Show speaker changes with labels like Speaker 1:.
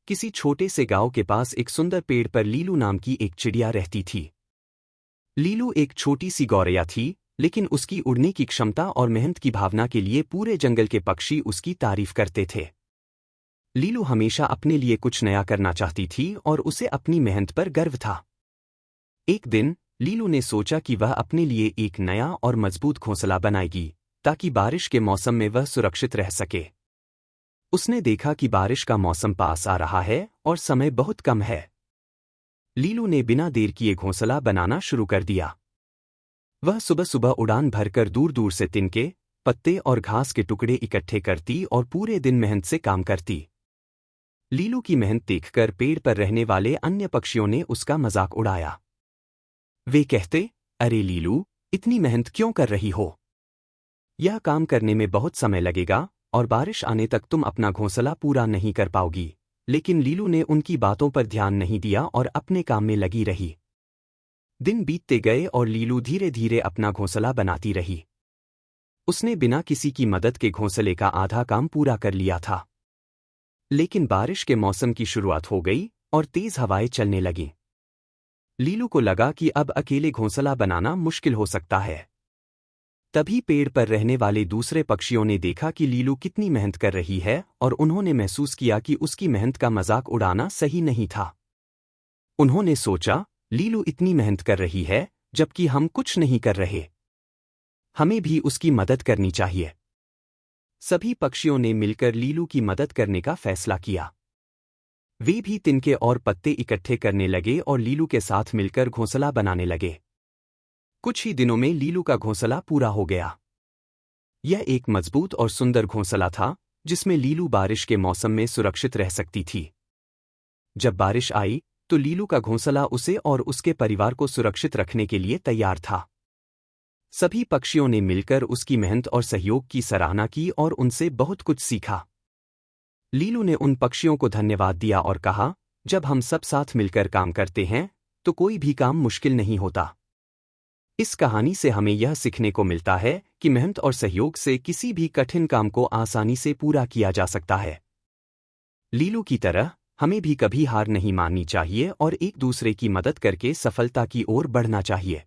Speaker 1: किसी छोटे से गांव के पास एक सुंदर पेड़ पर लीलू नाम की एक चिड़िया रहती थी। लीलू एक छोटी सी गौरैया थी, लेकिन उसकी उड़ने की क्षमता और मेहनत की भावना के लिए पूरे जंगल के पक्षी उसकी तारीफ करते थे। लीलू हमेशा अपने लिए कुछ नया करना चाहती थी और उसे अपनी मेहनत पर गर्व था। एक दिन लीलू ने सोचा कि वह अपने लिए एक नया और मजबूत घोंसला बनाएगी, ताकि बारिश के मौसम में वह सुरक्षित रह सके। उसने देखा कि बारिश का मौसम पास आ रहा है और समय बहुत कम है। लीलू ने बिना देर किए घोंसला बनाना शुरू कर दिया। वह सुबह सुबह उड़ान भरकर दूर दूर से तिनके, पत्ते और घास के टुकड़े इकट्ठे करती और पूरे दिन मेहनत से काम करती। लीलू की मेहनत देखकर पेड़ पर रहने वाले अन्य पक्षियों ने उसका मजाक उड़ाया। वे कहते, अरे लीलू, इतनी मेहनत क्यों कर रही हो? यह काम करने में बहुत समय लगेगा और बारिश आने तक तुम अपना घोंसला पूरा नहीं कर पाओगी। लेकिन लीलू ने उनकी बातों पर ध्यान नहीं दिया और अपने काम में लगी रही। दिन बीतते गए और लीलू धीरे धीरे अपना घोंसला बनाती रही। उसने बिना किसी की मदद के घोंसले का आधा काम पूरा कर लिया था। लेकिन बारिश के मौसम की शुरुआत हो गई और तेज हवाएं चलने लगीं। लीलू को लगा कि अब अकेले घोंसला बनाना मुश्किल हो सकता है। तभी पेड़ पर रहने वाले दूसरे पक्षियों ने देखा कि लीलू कितनी मेहनत कर रही है और उन्होंने महसूस किया कि उसकी मेहनत का मजाक उड़ाना सही नहीं था। उन्होंने सोचा, लीलू इतनी मेहनत कर रही है जबकि हम कुछ नहीं कर रहे। हमें भी उसकी मदद करनी चाहिए। सभी पक्षियों ने मिलकर लीलू की मदद करने का फैसला किया। वे भी तिनके और पत्ते इकट्ठे करने लगे और लीलू के साथ मिलकर घोंसला बनाने लगे। कुछ ही दिनों में लीलू का घोंसला पूरा हो गया। यह एक मजबूत और सुंदर घोंसला था, जिसमें लीलू बारिश के मौसम में सुरक्षित रह सकती थी। जब बारिश आई तो लीलू का घोंसला उसे और उसके परिवार को सुरक्षित रखने के लिए तैयार था। सभी पक्षियों ने मिलकर उसकी मेहनत और सहयोग की सराहना की और उनसे बहुत कुछ सीखा। लीलू ने उन पक्षियों को धन्यवाद दिया और कहा, जब हम सब साथ मिलकर काम करते हैं तो कोई भी काम मुश्किल नहीं होता। इस कहानी से हमें यह सीखने को मिलता है कि मेहनत और सहयोग से किसी भी कठिन काम को आसानी से पूरा किया जा सकता है। लीलू की तरह हमें भी कभी हार नहीं माननी चाहिए और एक दूसरे की मदद करके सफलता की ओर बढ़ना चाहिए।